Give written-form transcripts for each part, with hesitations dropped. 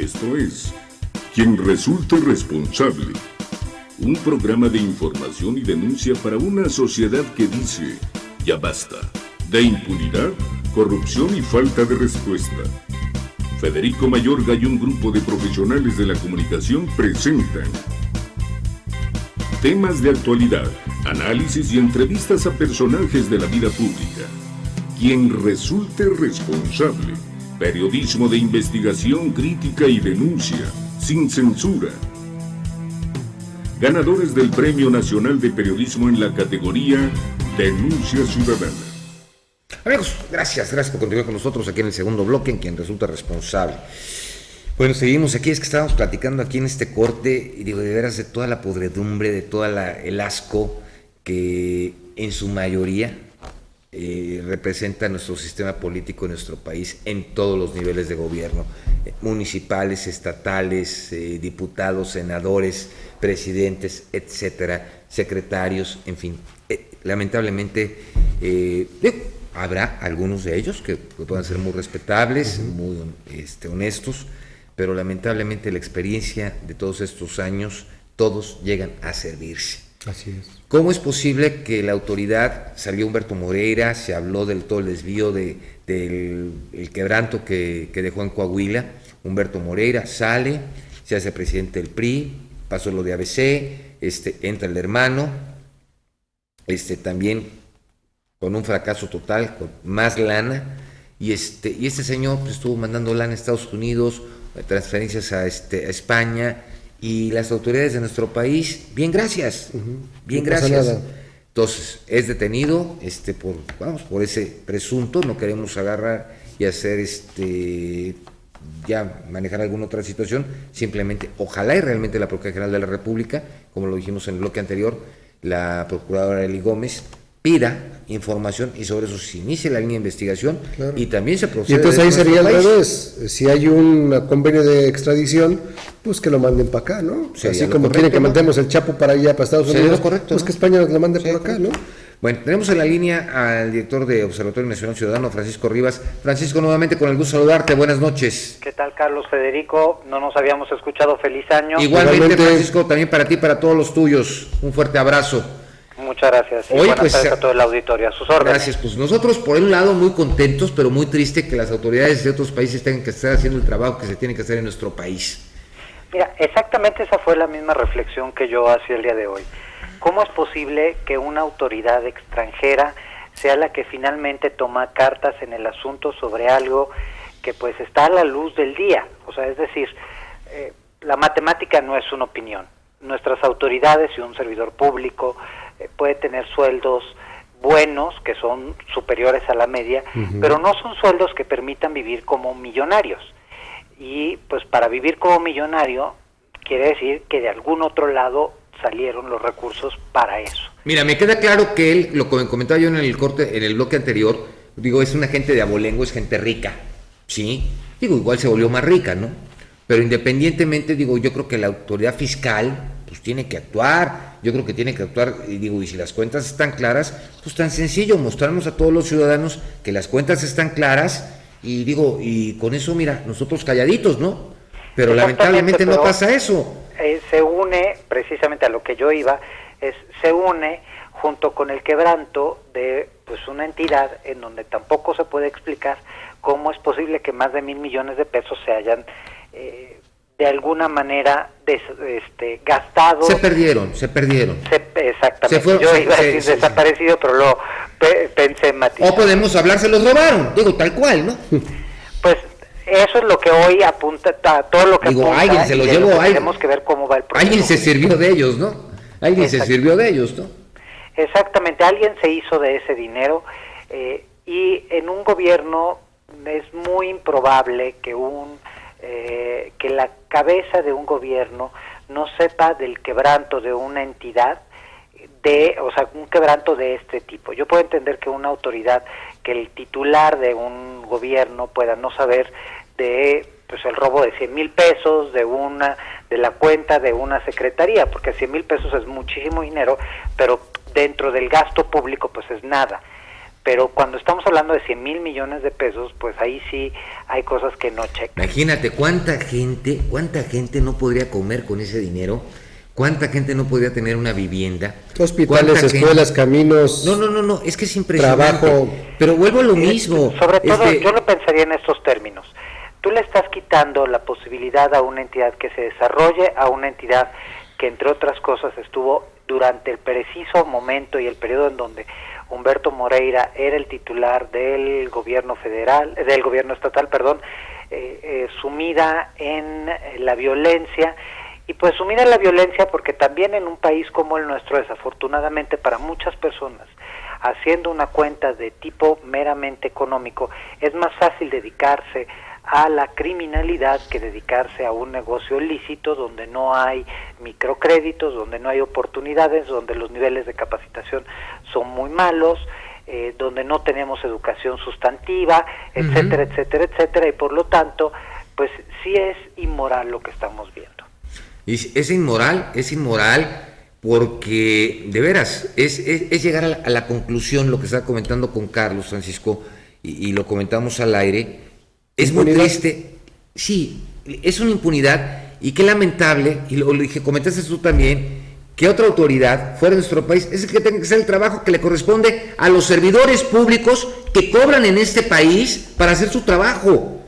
Esto es Quien Resulte Responsable, un programa de información y denuncia para una sociedad que dice, ya basta, de impunidad, corrupción y falta de respuesta. Federico Mayorga y un grupo de profesionales de la comunicación presentan temas de actualidad, análisis y entrevistas a personajes de la vida pública. Quien resulte responsable. Periodismo de investigación, crítica y denuncia, sin censura. Ganadores del Premio Nacional de Periodismo en la categoría Denuncia Ciudadana. Amigos, gracias por continuar con nosotros aquí en el segundo bloque, en Quien Resulta Responsable. Bueno, seguimos aquí, es que estábamos platicando aquí en este corte, y digo, de veras, de toda la podredumbre, de todo el asco que en su mayoría representa nuestro sistema político en nuestro país en todos los niveles de gobierno, municipales, estatales, diputados, senadores, presidentes, etcétera, secretarios, en fin. Lamentablemente, habrá algunos de ellos que puedan ser muy respetables, muy honestos, pero lamentablemente la experiencia de todos estos años, todos llegan a servirse. Así es. ¿Cómo es posible que la autoridad, salió Humberto Moreira, se habló del todo el desvío del quebranto que dejó en Coahuila? Humberto Moreira sale, se hace presidente del PRI, pasó lo de ABC, entra el hermano, también con un fracaso total, con más lana, y este señor pues, estuvo mandando lana a Estados Unidos, transferencias a España, y las autoridades de nuestro país, bien gracias, bien gracias. Entonces, es detenido por ese presunto, no queremos agarrar y hacer ya manejar alguna otra situación, simplemente, ojalá y realmente la Procuraduría General de la República, como lo dijimos en el bloque anterior, la Procuradora Eli Gómez, pida información y sobre eso se inicia la línea de investigación, claro. Y también se procede. Y entonces ahí sería al revés, si hay un convenio de extradición, pues que lo manden para acá, ¿no? Sería así como correcto, quieren que mandemos el Chapo para allá, para Estados Unidos, correcto, pues ¿no? Que España nos lo mande por acá, ¿no? Bueno, tenemos en la línea al director de Observatorio Nacional Ciudadano, Francisco Rivas. Francisco, nuevamente con el gusto de saludarte, buenas noches. ¿Qué tal, Carlos, Federico? No nos habíamos escuchado, feliz año. Igualmente, Francisco, también para ti y para todos los tuyos, un fuerte abrazo. Muchas gracias. Y buenas tardes a todo el auditorio, a sus órdenes. Gracias, pues nosotros por un lado muy contentos, pero muy triste que las autoridades de otros países tengan que estar haciendo el trabajo que se tiene que hacer en nuestro país. Mira, exactamente esa fue la misma reflexión que yo hacía el día de hoy. ¿Cómo es posible que una autoridad extranjera sea la que finalmente toma cartas en el asunto sobre algo que pues está a la luz del día? O sea, es decir, la matemática no es una opinión. Nuestras autoridades y un servidor público puede tener sueldos buenos, que son superiores a la media, pero no son sueldos que permitan vivir como millonarios. Y pues para vivir como millonario quiere decir que de algún otro lado salieron los recursos para eso. Mira, me queda claro que él, lo comentaba yo en el bloque anterior, digo, es una gente de abolengo, es gente rica, ¿sí? Digo, igual se volvió más rica, ¿no? Pero independientemente, digo, yo creo que la autoridad fiscal pues tiene que actuar, yo creo que tiene que actuar, y digo, y si las cuentas están claras, pues tan sencillo, mostrarnos a todos los ciudadanos que las cuentas están claras, y digo, y con eso, mira, nosotros calladitos, ¿no? Pero lamentablemente no pasa eso. Se une, precisamente a lo que yo iba, se une junto con el quebranto de pues una entidad en donde tampoco se puede explicar cómo es posible que más de 1,000 millones de pesos se hayan de alguna manera gastado. Se perdieron. Exactamente. Yo iba a decir desaparecido, pero luego pensé en matizar. O podemos hablar, se los robaron, digo, tal cual, ¿no? Pues eso es lo que hoy apunta, todo lo que digo, apunta. Alguien se lo llevó, tenemos que ver cómo va el proceso. Alguien se sirvió de ellos, ¿no? Exactamente, alguien se hizo de ese dinero, y en un gobierno es muy improbable que que la cabeza de un gobierno no sepa del quebranto de una entidad, un quebranto de este tipo. Yo puedo entender que una autoridad, que el titular de un gobierno pueda no saber de pues el robo de 100,000 pesos de la cuenta de una secretaría, porque 100,000 pesos es muchísimo dinero, pero dentro del gasto público pues es nada. pero cuando estamos hablando de 100,000 millones de pesos, pues ahí sí hay cosas que no checan. Imagínate cuánta gente no podría comer con ese dinero, cuánta gente no podría tener una vivienda. Hospitales, escuelas, caminos. No, es que es impresionante. Trabajo. Pero vuelvo a lo mismo. Sobre todo, yo lo pensaría en estos términos. Tú le estás quitando la posibilidad a una entidad que se desarrolle, a una entidad que, entre otras cosas, estuvo durante el preciso momento y el periodo en donde Humberto Moreira era el titular del gobierno estatal, sumida en la violencia, y pues sumida en la violencia porque también en un país como el nuestro, desafortunadamente para muchas personas, haciendo una cuenta de tipo meramente económico, es más fácil dedicarse a la criminalidad que dedicarse a un negocio lícito donde no hay microcréditos, donde no hay oportunidades, donde los niveles de capacitación son muy malos, donde no tenemos educación sustantiva, etcétera, etcétera, etcétera, y por lo tanto, pues sí es inmoral lo que estamos viendo. Y es inmoral porque, de veras, es llegar a la conclusión, lo que estaba comentando con Carlos, Francisco, y lo comentamos al aire. Es muy triste, sí, es una impunidad, y qué lamentable, y lo que comentaste tú también, que otra autoridad fuera de nuestro país es el que tenga que hacer el trabajo que le corresponde a los servidores públicos que cobran en este país para hacer su trabajo.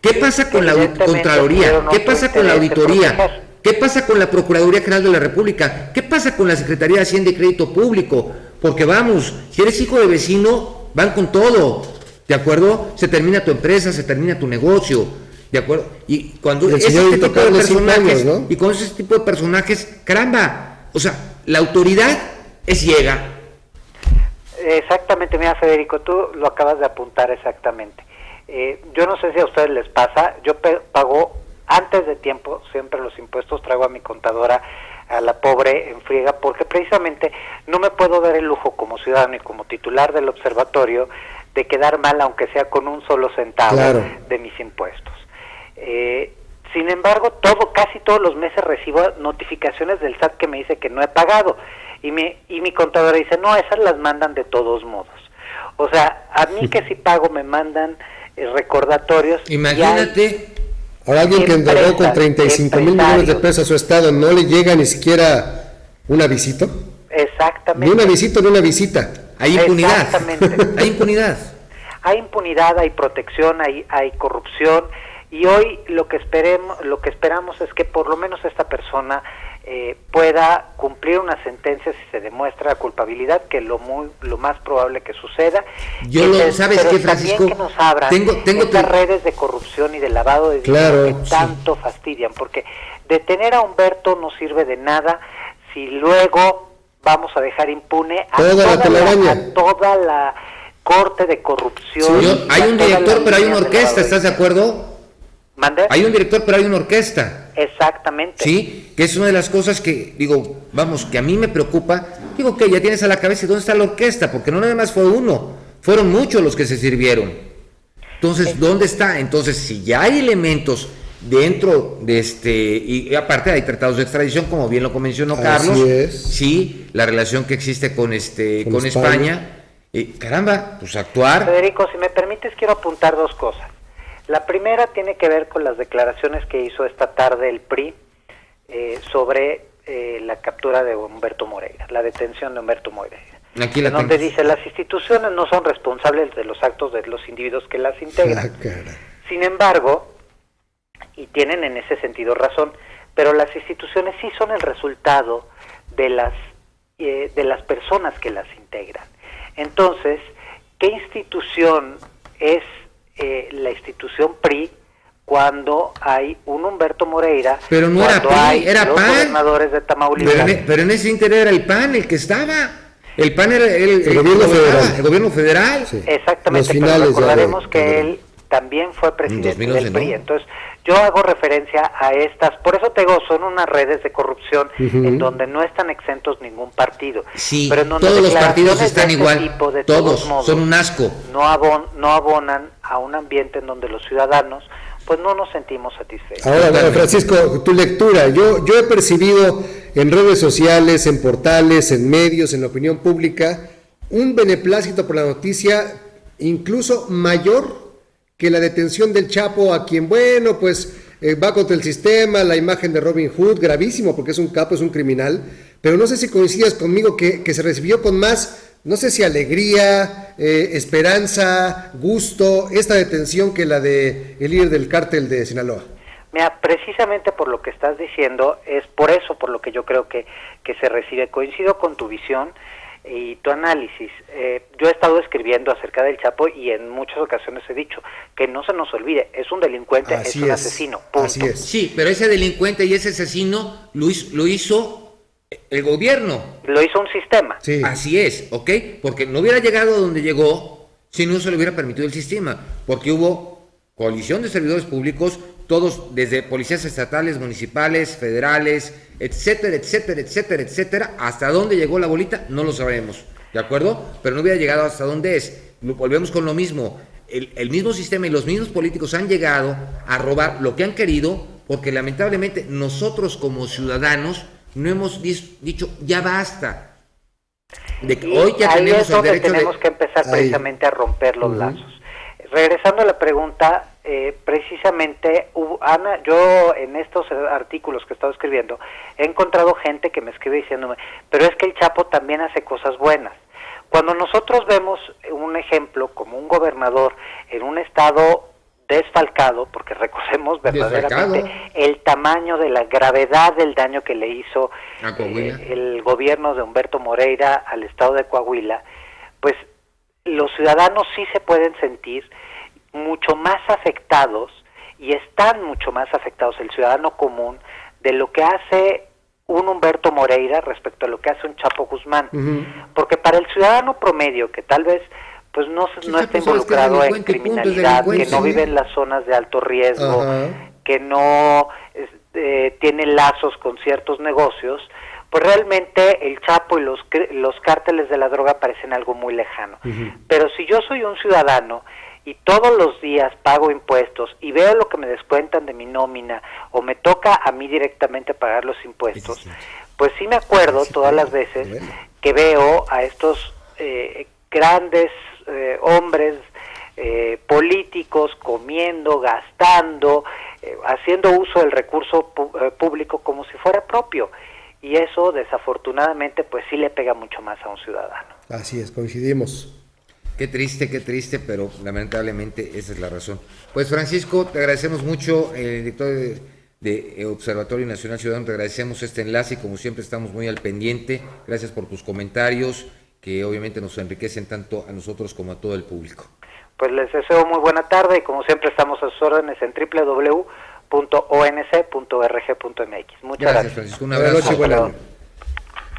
¿Qué pasa con la Contraloría? ¿Qué pasa con la Auditoría? ¿Qué pasa con la Procuraduría General de la República? ¿Qué pasa con la Secretaría de Hacienda y Crédito Público? Porque vamos, si eres hijo de vecino, van con todo. ¿De acuerdo? Se termina tu empresa, se termina tu negocio, ¿de acuerdo? Y cuando ese tipo de personajes, ¿no? Y con ese tipo de personajes, caramba, o sea, la autoridad es ciega. Exactamente, mira, Federico, tú lo acabas de apuntar exactamente. Yo no sé si a ustedes les pasa, yo pago antes de tiempo siempre los impuestos, traigo a mi contadora a la pobre en friega, porque precisamente no me puedo dar el lujo como ciudadano y como titular del observatorio de quedar mal, aunque sea con un solo centavo de mis impuestos. Sin embargo, casi todos los meses recibo notificaciones del SAT que me dice que no he pagado, y mi contadora dice, no, esas las mandan de todos modos. O sea, a mí que si pago me mandan recordatorios. Imagínate. Ahora alguien que endeudó con 35,000 millones de pesos a su estado, ¿no le llega ni siquiera una visita? Exactamente. Ni una visita, ni una visita. Hay impunidad. Exactamente. Hay impunidad. Hay impunidad, hay protección, hay corrupción, y hoy lo que esperamos es que por lo menos esta persona pueda cumplir una sentencia si se demuestra culpabilidad, que lo más probable que suceda. ¿Sabes qué, Francisco? También que nos abran estas redes de corrupción y de lavado de dinero que tanto fastidian, porque detener a Humberto no sirve de nada si luego vamos a dejar impune a toda la corte de corrupción. Sí, hay un director, pero hay una orquesta, ¿estás de acuerdo? ¿Mande? Hay un director, pero hay una orquesta. Exactamente. Sí, que es una de las cosas que, que a mí me preocupa. Digo, que ya tienes a la cabeza, ¿dónde está la orquesta? Porque no nada más fue uno, fueron muchos los que se sirvieron. Entonces, ¿dónde está? Entonces, si ya hay elementos dentro de y aparte hay tratados de extradición, como bien lo mencionó Carlos. Sí, la relación que existe con España. Caramba, pues actuar. Federico, si me permites, quiero apuntar dos cosas. La primera tiene que ver con las declaraciones que hizo esta tarde el PRI sobre la captura de Humberto Moreira, la detención de Humberto Moreira. Aquí donde dice, las instituciones no son responsables de los actos de los individuos que las integran. Sin embargo, y tienen en ese sentido razón, pero las instituciones sí son el resultado de las personas que las integran. Entonces, ¿qué institución es la institución PRI cuando hay un Humberto Moreira? Pero no era PRI, era los PAN. Gobernadores de Tamaulipas. Pero en ese ínter era el PAN el que estaba. El PAN era el gobierno federal. Sí. Exactamente, pero recordaremos que él también fue presidente del PRI. Entonces, yo hago referencia a estas, por eso te digo, son unas redes de corrupción en donde no están exentos ningún partido. Sí, pero en donde todos los partidos están igual, todos modos, son un asco. No abonan a un ambiente en donde los ciudadanos pues no nos sentimos satisfechos. Ahora, Francisco, tu lectura. Yo he percibido en redes sociales, en portales, en medios, en la opinión pública, un beneplácito por la noticia incluso mayor que la detención del Chapo, a quien, bueno, pues va contra el sistema, la imagen de Robin Hood, gravísimo porque es un capo, es un criminal, pero no sé si coincidas conmigo que se recibió con más, no sé si alegría, esperanza, gusto, esta detención que la de el líder del cártel de Sinaloa. Mira, precisamente por lo que estás diciendo, es por eso por lo que yo creo que se recibe. Coincido con tu visión y tu análisis. Yo he estado escribiendo acerca del Chapo y en muchas ocasiones he dicho que no se nos olvide, es un delincuente, es un asesino, punto. Así es. Sí, pero ese delincuente y ese asesino lo hizo el gobierno. Lo hizo un sistema. Sí. Así es, ¿ok? Porque no hubiera llegado a donde llegó si no se le hubiera permitido el sistema, porque hubo coalición de servidores públicos, todos desde policías estatales, municipales, federales, etcétera, etcétera, etcétera, etcétera. Hasta dónde llegó la bolita no lo sabemos, ¿de acuerdo? Pero no hubiera llegado hasta dónde es. Volvemos con lo mismo. El mismo sistema y los mismos políticos han llegado a robar lo que han querido, porque lamentablemente nosotros como ciudadanos no hemos dicho ya basta. Hoy ya ahí tenemos es donde el derecho tenemos que empezar precisamente a romper los lazos. Regresando a la pregunta, precisamente, Ana, yo en estos artículos que he estado escribiendo, he encontrado gente que me escribe diciéndome, pero es que el Chapo también hace cosas buenas. Cuando nosotros vemos un ejemplo como un gobernador en un estado desfalcado, porque recordemos verdaderamente el tamaño de la gravedad del daño que le hizo el gobierno de Humberto Moreira al estado de Coahuila, pues los ciudadanos sí se pueden sentir mucho más afectados y están mucho más afectados el ciudadano común de lo que hace un Humberto Moreira respecto a lo que hace un Chapo Guzmán. Porque para el ciudadano promedio que tal vez pues no está involucrado en criminalidad, que no vive en las zonas de alto riesgo, que no tiene lazos con ciertos negocios, pues realmente el Chapo y los cárteles de la droga parecen algo muy lejano. Pero si yo soy un ciudadano y todos los días pago impuestos y veo lo que me descuentan de mi nómina o me toca a mí directamente pagar los impuestos, pues sí me acuerdo todas las veces que veo a estos grandes hombres políticos comiendo, gastando, haciendo uso del recurso público como si fuera propio. Y eso, desafortunadamente, pues sí le pega mucho más a un ciudadano. Así es, coincidimos. Qué triste, pero lamentablemente esa es la razón. Pues Francisco, te agradecemos mucho, director de Observatorio Nacional Ciudadano, te agradecemos este enlace y como siempre estamos muy al pendiente. Gracias por tus comentarios, que obviamente nos enriquecen tanto a nosotros como a todo el público. Pues les deseo muy buena tarde y como siempre estamos a sus órdenes en www.onc.org.mx. Muchas gracias. Francisco, un abrazo.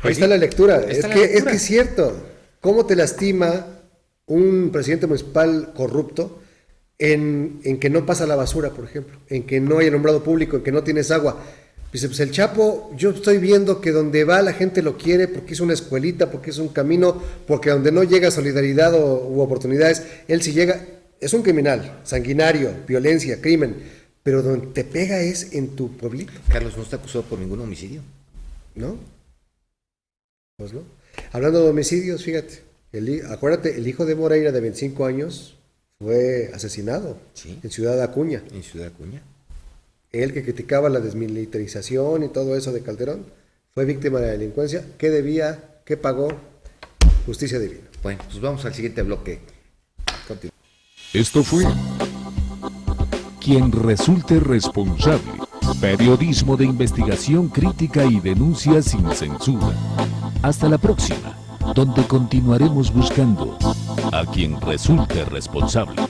Ahí está la lectura. Es que es cierto. ¿Cómo te lastima un presidente municipal corrupto en que no pasa la basura, por ejemplo? En que no hay alumbrado público, en que no tienes agua. Dice, pues el Chapo, yo estoy viendo que donde va la gente lo quiere porque es una escuelita, porque es un camino, porque donde no llega solidaridad u oportunidades, él sí llega. Es un criminal, sanguinario, violencia, crimen. Pero donde te pega es en tu pueblito. Carlos no está acusado por ningún homicidio. ¿No? Pues no. Hablando de homicidios, fíjate. Acuérdate, el hijo de Moreira de 25 años fue asesinado en Ciudad Acuña. En Ciudad Acuña. Él que criticaba la desmilitarización y todo eso de Calderón, fue víctima de la delincuencia. ¿Qué debía? ¿Qué pagó? Justicia divina. Bueno, pues vamos al siguiente bloque. Continúa. Esto fue Quien Resulte Responsable. Periodismo de investigación crítica y denuncia sin censura. Hasta la próxima, donde continuaremos buscando a quien resulte responsable.